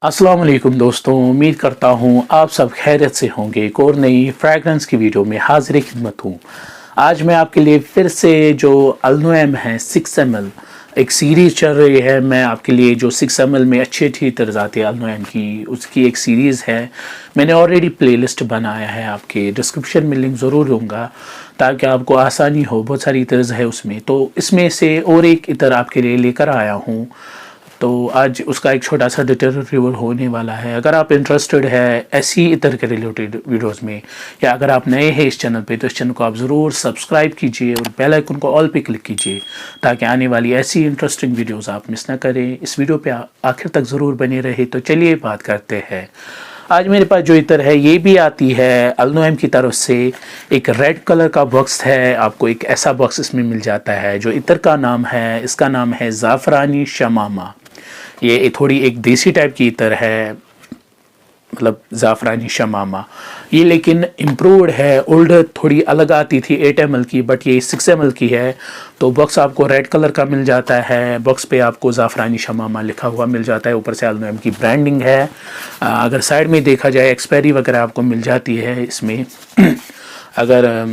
अस्सलाम वालेकुम दोस्तों, उम्मीद करता हूँ आप सब खैरियत से होंगे। एक और नई फ्रेगरेंस की वीडियो में हाजिर खिदमत हूँ। आज मैं आपके लिए फिर से जो अल-नोएम है 6 ml एक सीरीज़ चल रही है। मैं आपके लिए जो 6 ml में अच्छी अच्छी तर्ज आती है अल-नोएम की, उसकी एक सीरीज़ है। मैंने ऑलरेडी प्लेलिस्ट बनाया है, आपके डिस्क्रिप्शन में लिंक ज़रूर दूँगा ताकि आपको आसानी हो। बहुत सारी तर्ज है उसमें, तो इसमें से और एक इतर आपके लिए लेकर आया हूँ। तो आज उसका एक छोटा सा डिटेल रिव्यू होने वाला है। अगर आप इंटरेस्टेड है ऐसी इतर के रिलेटेड वीडियोस में, या अगर आप नए हैं इस चैनल पे, तो इस चैनल को आप ज़रूर सब्सक्राइब कीजिए और बेल आइकन को ऑल पे क्लिक कीजिए ताकि आने वाली ऐसी इंटरेस्टिंग वीडियोस आप मिस ना करें। इस वीडियो पे आखिर तक ज़रूर बने रहे। तो चलिए बात करते हैं। आज मेरे पास जो इतर है ये भी आती है अल-नोएम की तरफ से। एक रेड कलर का बॉक्स है, आपको एक ऐसा बॉक्स इसमें मिल जाता है। जो इतर का नाम है, इसका नाम है ज़ाफ़रानी शमामा। ये थोड़ी एक देसी टाइप की इतर है, मतलब ज़ाफ़रानी शमामा ये, लेकिन इम्प्रूव्ड है। ओल्ड थोड़ी अलग आती थी 8 ml की, बट ये 6 ml की है। तो बॉक्स आपको रेड कलर का मिल जाता है। बॉक्स पे आपको ज़ाफ़रानी शमामा लिखा हुआ मिल जाता है, ऊपर से अल-नोएम की ब्रांडिंग है। अगर साइड में देखा जाए एक्सपायरी वगैरह आपको मिल जाती है इसमें। अगर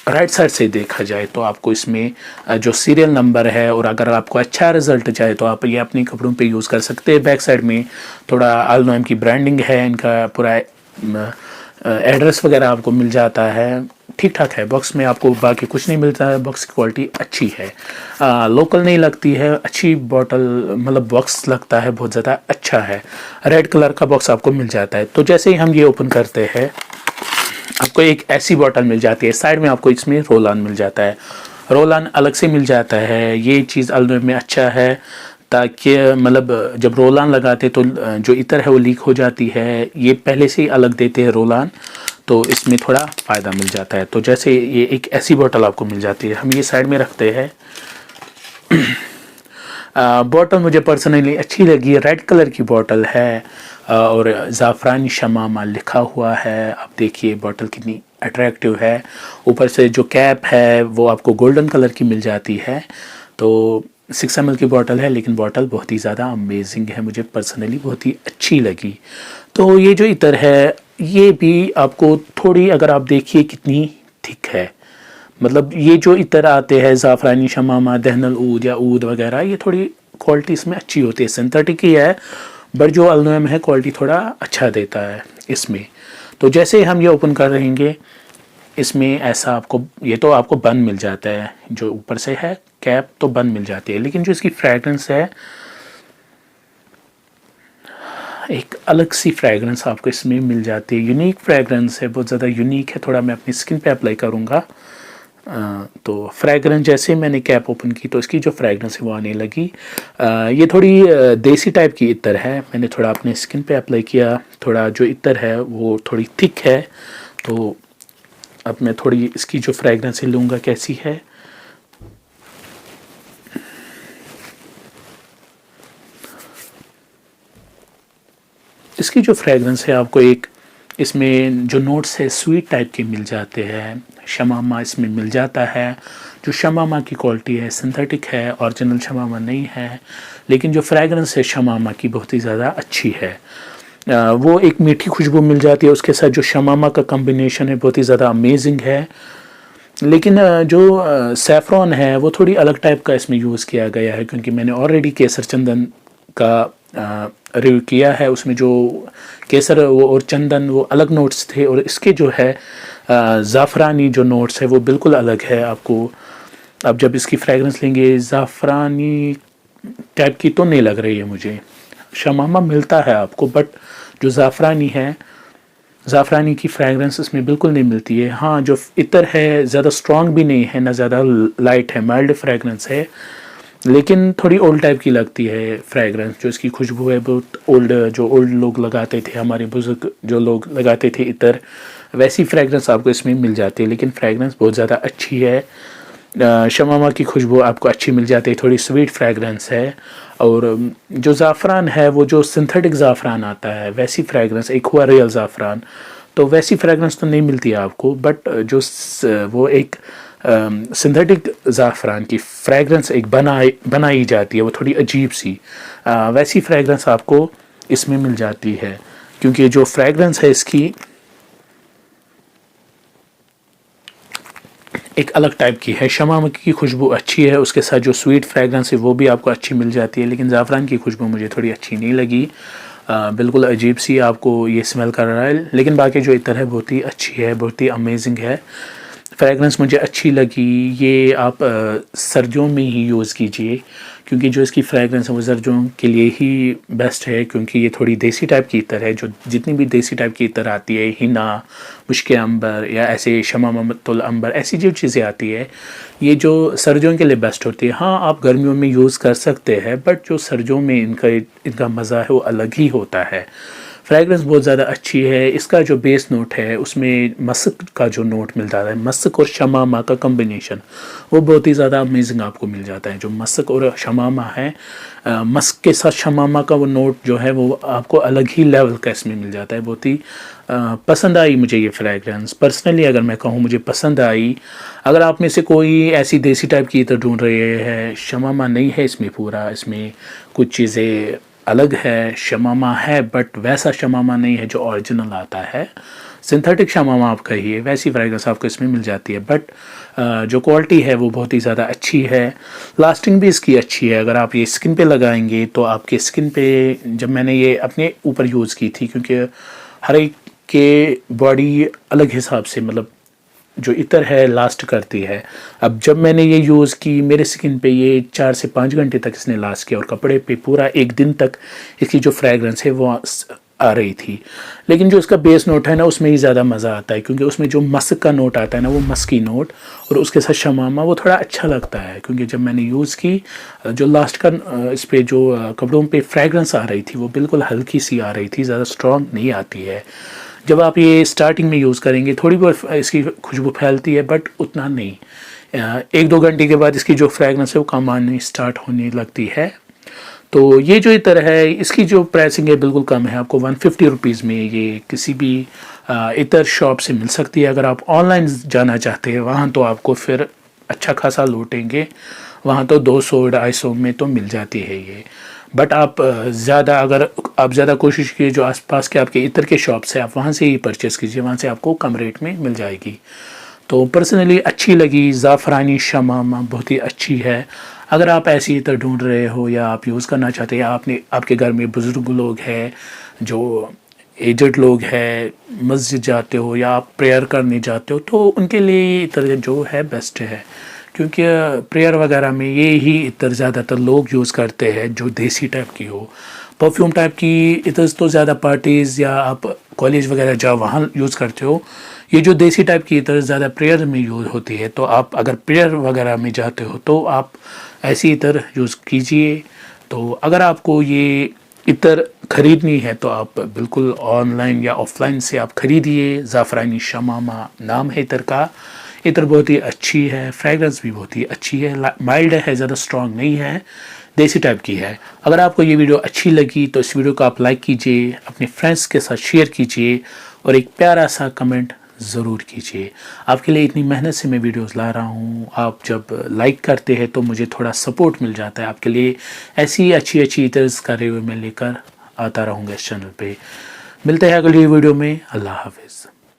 राइट साइड से देखा जाए तो आपको इसमें जो सीरियल नंबर है, और अगर आपको अच्छा रिजल्ट चाहे तो आप ये अपने कपड़ों पे यूज़ कर सकते हैं। बैक साइड में थोड़ा अल-नोएम की ब्रांडिंग है, इनका पूरा एड्रेस वगैरह आपको मिल जाता है। ठीक ठाक है। बॉक्स में आपको बाकी कुछ नहीं मिलता है। बॉक्स की क्वालिटी अच्छी है, लोकल नहीं लगती है, अच्छी बॉटल, मतलब बॉक्स लगता है बहुत ज़्यादा अच्छा है। रेड कलर का बॉक्स आपको मिल जाता है। तो जैसे ही हम ये ओपन करते हैं, आपको एक ऐसी बॉटल मिल जाती है। साइड में आपको इसमें रोल ऑन मिल जाता है। रोल ऑन अलग से मिल जाता है। ये चीज़ अल-नोएम में अच्छा है, ताकि मतलब जब रोल ऑन लगाते तो जो इतर है वो लीक हो जाती है। ये पहले से ही अलग देते हैं रोल ऑन, तो इसमें थोड़ा फ़ायदा मिल जाता है। तो जैसे ये एक ऐसी बॉटल आपको मिल जाती है, हम ये साइड में रखते हैं। बॉटल मुझे पर्सनली अच्छी लगी, रेड कलर की बॉटल है और ज़ाफ़रानी शमामा लिखा हुआ है। आप देखिए बॉटल कितनी अट्रैक्टिव है। ऊपर से जो कैप है वो आपको गोल्डन कलर की मिल जाती है। तो 6 ml की बॉटल है, लेकिन बॉटल बहुत ही ज़्यादा अमेजिंग है, मुझे पर्सनली बहुत ही अच्छी लगी। तो ये जो इतर है ये भी आपको थोड़ी, अगर आप देखिए कितनी थिक है, मतलब ये जो इतर आते हैं ज़ाफ़रानी शमामा, दहनल ऊद या ऊद वगैरह, ये थोड़ी क्वालिटी इसमें अच्छी होती है। सिंथेटिक ही है, बट जो अल-नोएम है क्वालिटी थोड़ा अच्छा देता है इसमें। तो जैसे हम ये ओपन कर रहेंगे, इसमें ऐसा आपको, ये तो आपको बंद मिल जाता है, जो ऊपर से है कैप तो बंद मिल जाती है, लेकिन जो इसकी फ्रेगरेंस है, एक अलग सी फ्रेगरेंस आपको इसमें मिल जाती है। यूनिक फ्रेगरेंस है, बहुत ज़्यादा यूनिक है। थोड़ा मैं अपनी स्किन पे अप्लाई करूँगा। तो फ्रेगरेंस जैसे मैंने कैप ओपन की तो इसकी जो फ्रेगरेंस है वो आने लगी। ये थोड़ी देसी टाइप की इतर है। मैंने थोड़ा अपने स्किन पे अप्लाई किया। थोड़ा जो इतर है वो थोड़ी थिक है। तो अब मैं थोड़ी इसकी जो फ्रेगरेंस है लूँगा कैसी है। इसकी जो फ्रेगरेंस है आपको एक, इसमें जो नोट्स है स्वीट टाइप के मिल जाते हैं। शमामा इसमें मिल जाता है। जो शमामा की क्वालिटी है सिंथेटिक है, ओरिजिनल शमामा नहीं है, लेकिन जो फ्रेगरेंस है शमामा की बहुत ही ज़्यादा अच्छी है। वो एक मीठी खुशबू मिल जाती है, उसके साथ जो शमामा का कम्बिनेशन है बहुत ही ज़्यादा अमेजिंग है। लेकिन जो सैफ़रॉन है वो थोड़ी अलग टाइप का इसमें यूज़ किया गया है, क्योंकि मैंने ऑलरेडी केसर चंदन का रिव्यू किया है। उसमें जो केसर वो और चंदन वो अलग नोट्स थे, और इसके जो है ज़ाफ़रानी जो नोट्स है वो बिल्कुल अलग है। आपको अब जब इसकी फ्रेगरेंस लेंगे, ज़ाफ़रानी टाइप की तो नहीं लग रही है मुझे। शमामा मिलता है आपको, बट जो ज़ाफ़रानी है, ज़ाफ़रानी की फ्रेगरेंस इसमें बिल्कुल नहीं मिलती है। हाँ, जो इतर है ज़्यादा स्ट्रॉन्ग भी नहीं है, ना ज़्यादा लाइट है, माइल्ड फ्रेगरेंस है, लेकिन थोड़ी ओल्ड टाइप की लगती है फ्रेगरेंस। जो इसकी खुशबू है बहुत ओल्ड, जो ओल्ड लोग लगाते थे, हमारे बुजुर्ग जो लोग लगाते थे इतर, वैसी फ्रेगरेंस आपको इसमें मिल जाती है। लेकिन फ्रेगरेंस बहुत ज़्यादा अच्छी है। शमामा की खुशबू आपको अच्छी मिल जाती है, थोड़ी स्वीट फ्रेगरेंस है। और जो ज़ाफ़रान है वो जो सिंथेटिक ज़ाफ़रान आता है वैसी फ्रेगरेंस, एक हुआ रियल ज़ाफ़रान, तो वैसी फ्रेगरेंस तो नहीं मिलती है आपको। बट जो वो एक सिंथेटिक ज़ाफ़रान की फ्रेगरेंस एक बनाई जाती है, वो थोड़ी अजीब सी, वैसी फ्रेगरेंस आपको इसमें मिल जाती है, क्योंकि जो फ्रेगरेंस है इसकी एक अलग टाइप की है। शमामा की खुशबू अच्छी है, उसके साथ जो स्वीट फ्रेगरेंस है वो भी आपको अच्छी मिल जाती है, लेकिन ज़ाफ़रान की खुशबू मुझे थोड़ी अच्छी नहीं लगी। बिल्कुल अजीब सी आपको ये स्मेल कर रहा है, लेकिन बाकी जो इतर है बहुत ही अच्छी है, बहुत ही अमेजिंग है। फ्रेगरेंस मुझे अच्छी लगी। ये आप सर्दियों में ही यूज़ कीजिए, क्योंकि जो इसकी फ्रेगरेंस है वो सर्दियों के लिए ही बेस्ट है, क्योंकि ये थोड़ी देसी टाइप की इतर है। जो जितनी भी देसी टाइप की इतर आती है, हिना, मुश्क अंबर या ऐसे शमामतुल अंबर, ऐसी जो चीज़ें आती है, ये जो सर्दियों के लिए बेस्ट होती है। हाँ, आप गर्मियों में यूज़ कर सकते हैं, बट जो सर्दियों में इनका मज़ा है वो अलग ही होता है। फ्रेगरेंस बहुत ज़्यादा अच्छी है। इसका जो बेस नोट है उसमें मस्क का जो नोट मिल जाता है, मस्क और शमामा का कम्बिनेशन, वो बहुत ही ज़्यादा अमेजिंग आपको मिल जाता है। जो मस्क और शमामा है, मस्क के साथ शमामा का वो नोट जो है वो आपको अलग ही लेवल का इसमें मिल जाता है। बहुत ही पसंद आई मुझे ये फ्रेगरेंस। पर्सनली अगर मैं कहूँ, मुझे पसंद आई। अगर आप में से कोई ऐसी देसी टाइप की इतर ढूंढ रहे हैं, शमामा नहीं है इसमें पूरा, इसमें कुछ चीज़ें अलग है, शमामा है बट वैसा शमामा नहीं है जो ओरिजिनल आता है, सिंथेटिक शमामा आप कहिए, वैसी फ्रेगरेंस आपको इसमें मिल जाती है। बट जो क्वालिटी है वो बहुत ही ज़्यादा अच्छी है। लास्टिंग भी इसकी अच्छी है। अगर आप ये स्किन पे लगाएंगे तो आपके स्किन पे, जब मैंने ये अपने ऊपर यूज़ की थी, क्योंकि हर एक के बॉडी अलग हिसाब से, मतलब जो इतर है लास्ट करती है। अब जब मैंने ये यूज़ की, मेरे स्किन पे ये 4 से 5 घंटे तक इसने लास्ट किया, और कपड़े पे पूरा एक दिन तक इसकी जो फ्रेगरेंस है वो आ रही थी। लेकिन जो इसका बेस नोट है ना, उसमें ही ज़्यादा मज़ा आता है, क्योंकि उसमें जो मस्क का नोट आता है ना, वो मस्की नोट, और उसके साथ शमामा, वो थोड़ा अच्छा लगता है। क्योंकि जब मैंने यूज़ की, जो लास्ट का इस पर जो कपड़ों पे फ्रेगरेंस आ रही थी वो बिल्कुल हल्की सी आ रही थी, ज़्यादा स्ट्रॉन्ग नहीं आती है। जब आप ये स्टार्टिंग में यूज़ करेंगे थोड़ी बहुत इसकी खुशबू फैलती है, बट उतना नहीं। 1-2 घंटे के बाद इसकी जो फ्रेगरेंस है वो कम आनी स्टार्ट होने लगती है। तो ये जो इतर है, इसकी जो प्राइसिंग है बिल्कुल कम है। आपको 150 रुपीज़ में ये किसी भी इतर शॉप से मिल सकती है। अगर आप ऑनलाइन जाना चाहते हैं वहाँ, तो आपको फिर अच्छा खासा लूटेंगे। वहाँ तो 200-250 में तो मिल जाती है ये। बट आप अगर आप ज़्यादा कोशिश कीजिए, जो आसपास के आपके इतर के शॉप्स है, आप वहाँ से ही परचेज़ कीजिए, वहाँ से आपको कम रेट में मिल जाएगी। तो पर्सनली अच्छी लगी। ज़ाफ़रानी शमामा बहुत ही अच्छी है। अगर आप ऐसी इतर ढूंढ रहे हो या आप यूज़ करना चाहते हैं, या आपके घर में बुज़ुर्ग लोग हैं, जो एजड लोग हैं, मस्जिद जाते हो या आप प्रेयर करने जाते हो, तो उनके लिए इतर जो है बेस्ट है। क्योंकि प्रेयर वगैरह में ये ही इतर ज़्यादातर लोग यूज़ करते हैं जो देसी टाइप की हो। परफ्यूम टाइप की इतर तो ज़्यादा पार्टीज़ या आप कॉलेज वगैरह जाओ वहाँ यूज़ करते हो। ये जो देसी टाइप की इतर ज़्यादा प्रेयर में यूज़ होती है। तो आप अगर प्रेयर वगैरह में जाते हो तो आप ऐसी इतर यूज़ कीजिए। तो अगर आपको ये इतर ख़रीदनी है तो आप बिल्कुल ऑनलाइन या ऑफ़लाइन से आप ख़रीदिए। ज़ाफ़रानी शमामा नाम है इतर का। इतर बहुत ही अच्छी है, फ्रेगरेंस भी बहुत ही अच्छी है, माइल्ड है, ज़्यादा स्ट्रॉन्ग नहीं है, देसी टाइप की है। अगर आपको ये वीडियो अच्छी लगी तो इस वीडियो को आप लाइक कीजिए, अपने फ्रेंड्स के साथ शेयर कीजिए, और एक प्यारा सा कमेंट ज़रूर कीजिए। आपके लिए इतनी मेहनत से मैं वीडियोस ला रहा हूँ। आप जब लाइक करते हैं तो मुझे थोड़ा सपोर्ट मिल जाता है। आपके लिए ऐसी अच्छी अच्छी इतर्स का रिव्यू मैं लेकर आता रहूँगा इस चैनल पे। मिलते हैं अगली वीडियो में। अल्लाह हाफ़िज़।